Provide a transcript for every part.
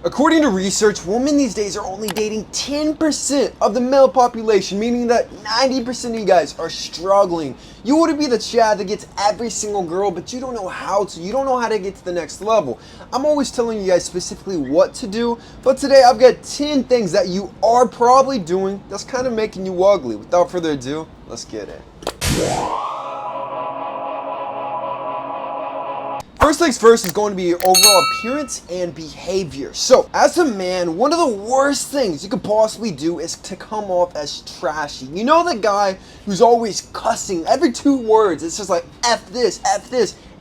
According to research, women these days are only dating 10% of the male population, meaning that 90% of you guys are struggling. You want to be the Chad that gets every single girl, but you don't know how to. You don't know how to get to the next level. I'm always telling you guys specifically what to do, but today I've got 10 things that you are probably doing that's kind of making you ugly. Without further ado, let's get it. First things first is going to be your overall appearance and behavior. So, as a man, one of the worst things you could possibly do is to come off as trashy. You know the guy who's always cussing every 2 words. It's just like, F this,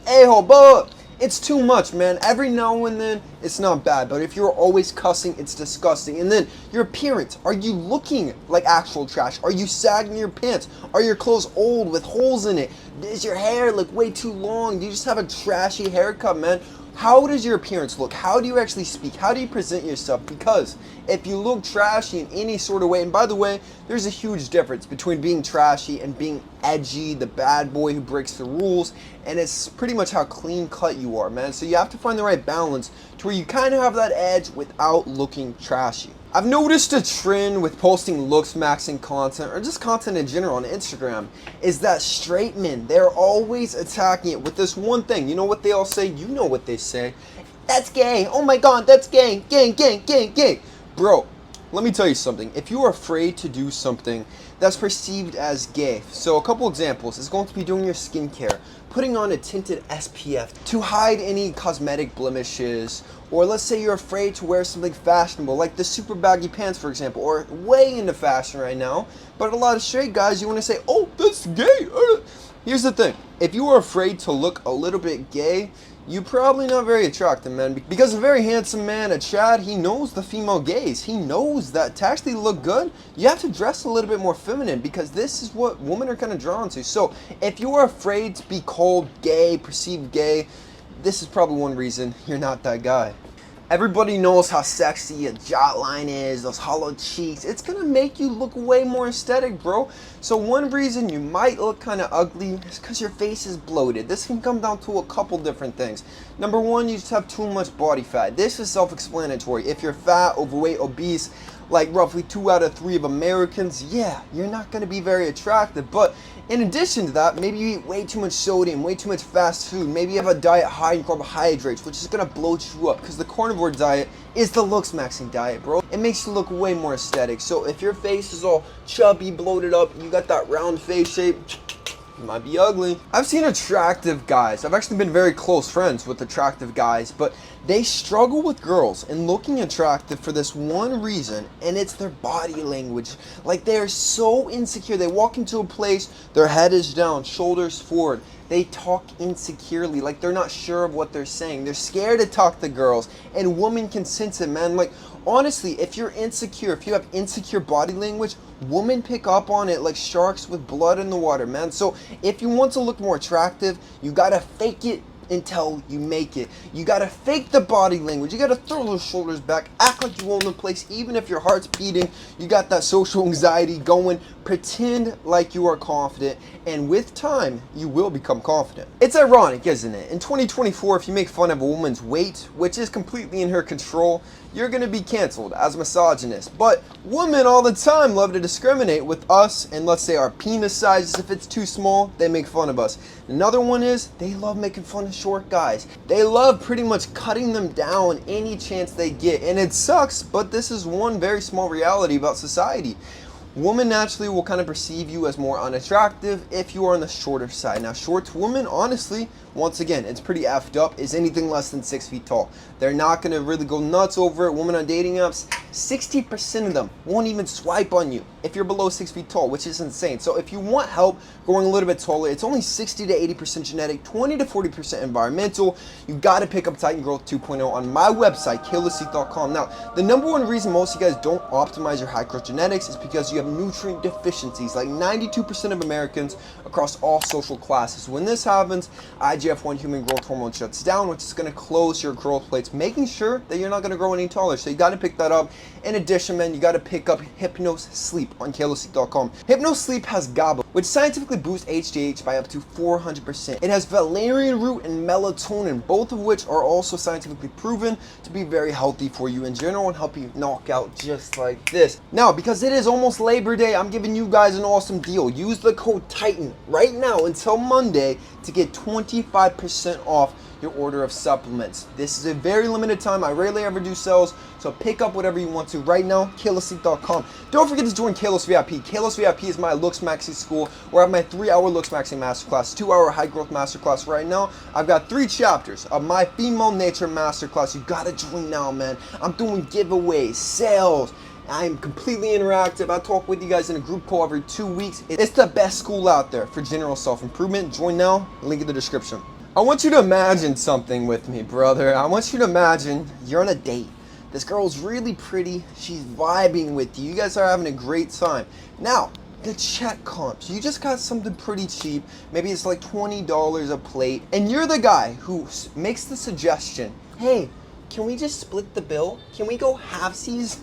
a-hole, blah. It's too much, man. Every now and then, it's not bad. But if you're always cussing, it's disgusting. And then, your appearance. Are you looking like actual trash? Are you sagging your pants? Are your clothes old with holes in it? Is your hair like way too long? Do you just have a trashy haircut, man? How does your appearance look? How do you actually speak? How do you present yourself? Because if you look trashy in any sort of way, and by the way, there's a huge difference between being trashy and being edgy, the bad boy who breaks the rules, and it's pretty much how clean cut you are, man. So you have to find the right balance to where you kind of have that edge without looking trashy. I've noticed a trend with posting looks maxing content or just content in general on Instagram is that straight men, they're always attacking it with this one thing. You know what they all say? You know what they say. That's gay. Oh my god, that's gay. Gay. Bro, let me tell you something. If you are afraid to do something that's perceived as gay, so a couple examples is going to be doing your skincare, putting on a tinted SPF to hide any cosmetic blemishes, or let's say you're afraid to wear something fashionable like the super baggy pants, for example, or way into fashion right now, but a lot of straight guys, you want to say, oh, that's gay. Here's the thing. If you are afraid to look a little bit gay, you're probably not very attractive, man. Because a very handsome man, a Chad, he knows the female gaze. He knows that to actually look good, you have to dress a little bit more feminine, because this is what women are kind of drawn to. So if you are afraid to be called gay, perceived gay, this is probably one reason you're not that guy. Everybody knows how sexy a jawline is, those hollow cheeks. It's gonna make you look way more aesthetic, bro. So one reason you might look kind of ugly is because your face is bloated. This can come down to a couple different things. Number one, you just have too much body fat. This is self-explanatory. If you're fat, overweight, obese, like roughly 2 out of 3 of Americans, yeah, you're not gonna be very attractive. But in addition to that, maybe you eat way too much sodium, way too much fast food. Maybe you have a diet high in carbohydrates, which is gonna bloat you up, because the carnivore diet is the looks maxing diet, bro. It makes you look way more aesthetic. So if your face is all chubby, bloated up, you got that round face shape, you might be ugly. I've seen attractive guys. I've actually been very close friends with attractive guys, but they struggle with girls and looking attractive for this one reason, and it's their body language. Like, they're so insecure. They walk into a place, their head is down, shoulders forward. They talk insecurely, like they're not sure of what they're saying. They're scared to talk to girls, and women can sense it, man. Like, honestly, if you're insecure, if you have insecure body language, women pick up on it like sharks with blood in the water, man. So if you want to look more attractive, you gotta fake it until you make it. You gotta fake the body language. You gotta throw those shoulders back, act like you own the place, even if your heart's beating. You got that social anxiety going. Pretend like you are confident, and with time, you will become confident. It's ironic, isn't it? In 2024, if you make fun of a woman's weight, which is completely in her control, you're gonna be canceled as misogynist. But women all the time love to discriminate with us, and let's say our penis sizes. If it's too small, they make fun of us. Another one is they love making fun of short guys. They love pretty much cutting them down any chance they get, and it sucks, but this is one very small reality about society. Women naturally will kind of perceive you as more unattractive if you are on the shorter side. Now, short women, honestly, once again, it's pretty effed up, is anything less than 6 feet tall. They're not going to really go nuts over it. Women on dating apps, 60% of them won't even swipe on you if you're below 6 feet tall, which is insane. So if you want help growing a little bit taller, it's only 60 to 80% genetic, 20 to 40% environmental. You got to pick up Titan Growth 2.0 on my website, kalosique.com. Now, the number one reason most of you guys don't optimize your high growth genetics is because you have nutrient deficiencies, like 92% of Americans across all social classes. When this happens, IGF-1 human growth hormone shuts down, which is going to close your growth plates, making sure that you're not going to grow any taller. So you got to pick that up. In addition, man, you got to pick up Hypnos Sleep on kalosique.com. Hypnos Sleep has GABA, which scientifically boosts HGH by up to 400%. It has valerian root and melatonin, both of which are also scientifically proven to be very healthy for you in general and help you knock out just like this. Now, because it is almost Labor Day, I'm giving you guys an awesome deal. Use the code TITAN right now until Monday to get 25% off your order of supplements. This is a very limited time. I rarely ever do sales, so pick up whatever you want to right now, kalosique.com. Don't forget to join Kalos VIP. Kalos VIP is my Looks Maxi school where I have my 3-hour Looks Maxi Masterclass, 2-hour High Growth Masterclass right now. I've got 3 chapters of my Female Nature Masterclass. You gotta join now, man. I'm doing giveaways, sales. I am completely interactive. I talk with you guys in a group call every 2 weeks. It's the best school out there for general self-improvement. Join now, link in the description. I want you to imagine something with me, brother. I want you to imagine you're on a date. This girl's really pretty. She's vibing with you. You guys are having a great time. Now, the check comes. You just got something pretty cheap. Maybe it's like $20 a plate. And you're the guy who makes the suggestion, hey, can we just split the bill? Can we go halfsies?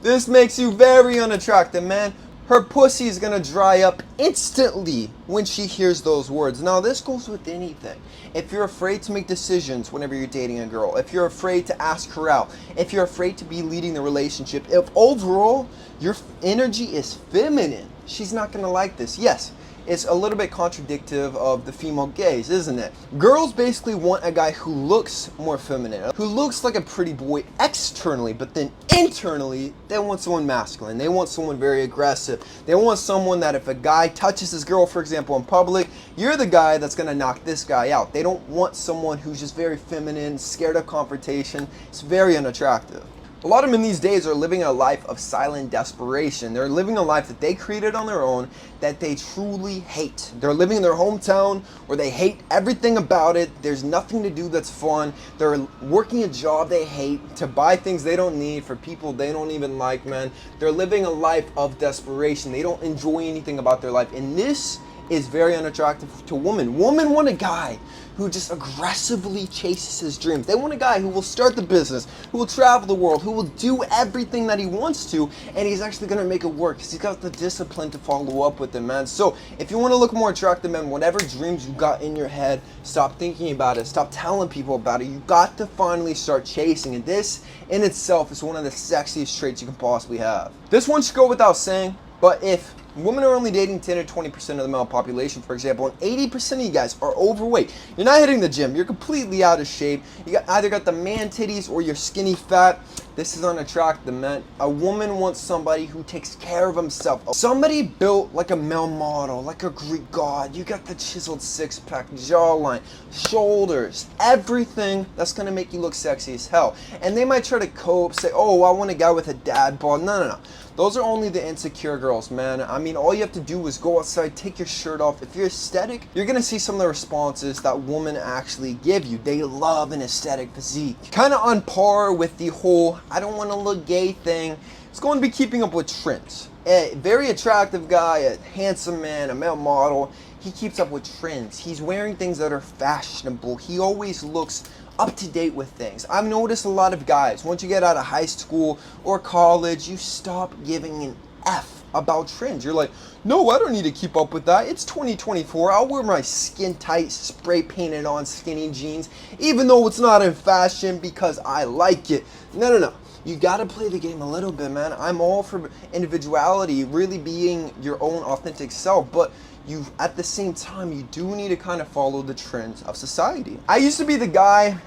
This makes you very unattractive, man. Her pussy is gonna dry up instantly when she hears those words. Now, this goes with anything. If you're afraid to make decisions whenever you're dating a girl, if you're afraid to ask her out, if you're afraid to be leading the relationship, if overall your energy is feminine, she's not gonna like this. Yes, it's a little bit contradictive of the female gaze, isn't it? Girls basically want a guy who looks more feminine, who looks like a pretty boy externally, but then internally, they want someone masculine. They want someone very aggressive. They want someone that if a guy touches his girl, for example, in public, you're the guy that's gonna knock this guy out. They don't want someone who's just very feminine, scared of confrontation. It's very unattractive. A lot of men these days are living a life of silent desperation. They're living a life that they created on their own that they truly hate. They're living in their hometown where they hate everything about it. There's nothing to do that's fun. They're working a job they hate to buy things they don't need for people they don't even like, man. They're living a life of desperation. They don't enjoy anything about their life. And this is very unattractive to women. Women want a guy who just aggressively chases his dreams. They want a guy who will start the business, who will travel the world, who will do everything that he wants to, and he's actually gonna make it work because he's got the discipline to follow up with it, man. So if you want to look more attractive, man, whatever dreams you got in your head, stop thinking about it, stop telling people about it. You got to finally start chasing it. This in itself is one of the sexiest traits you can possibly have. This one should go without saying, but if women are only dating 10 or 20% of the male population, for example, and 80% of you guys are overweight. You're not hitting the gym. You're completely out of shape. You either got the man titties or you're skinny fat. This is unattractive, man. A woman wants somebody who takes care of himself. Somebody built like a male model, like a Greek god. You got the chiseled six-pack, jawline, shoulders, everything that's going to make you look sexy as hell. And they might try to cope, say, oh, I want a guy with a dad bod. No. Those are only the insecure girls, man. I mean, all you have to do is go outside, take your shirt off. If you're aesthetic, you're gonna see some of the responses that women actually give you. They love an aesthetic physique. Kind of on par with the whole, I don't want to look gay thing. It's going to be keeping up with trends. A very attractive guy, a handsome man, a male model, he keeps up with trends. He's wearing things that are fashionable. He always looks up to date with things. I've noticed a lot of guys, once you get out of high school or college, you stop giving an F about trends. You're like, no, I don't need to keep up with that. It's 2024. I'll wear my skin tight, spray painted on skinny jeans, even though it's not in fashion because I like it. No. You gotta play the game a little bit, man. I'm all for individuality, really being your own authentic self, but you, at the same time, you do need to kind of follow the trends of society. I used to be the guy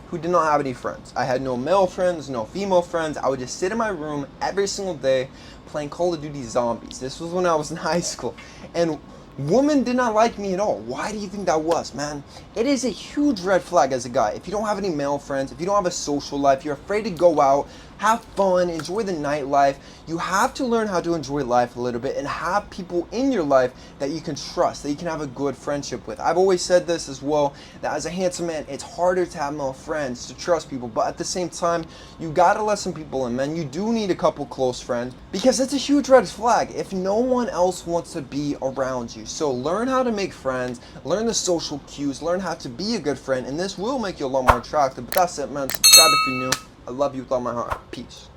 who did not have any friends. I had no male friends, no female friends. I would just sit in my room every single day playing Call of Duty Zombies. This was when I was in high school. And women did not like me at all. Why do you think that was, man? It is a huge red flag as a guy. If you don't have any male friends, if you don't have a social life, you're afraid to go out, have fun, enjoy the nightlife. You have to learn how to enjoy life a little bit and have people in your life that you can trust, that you can have a good friendship with. I've always said this as well, that as a handsome man, it's harder to have male friends, to trust people, but at the same time, you gotta let some people in, man. You do need a couple close friends because it's a huge red flag if no one else wants to be around you. So learn how to make friends, learn the social cues, learn how to be a good friend, and this will make you a lot more attractive. But that's it, man. Subscribe if you're new. I love you with all my heart. Peace.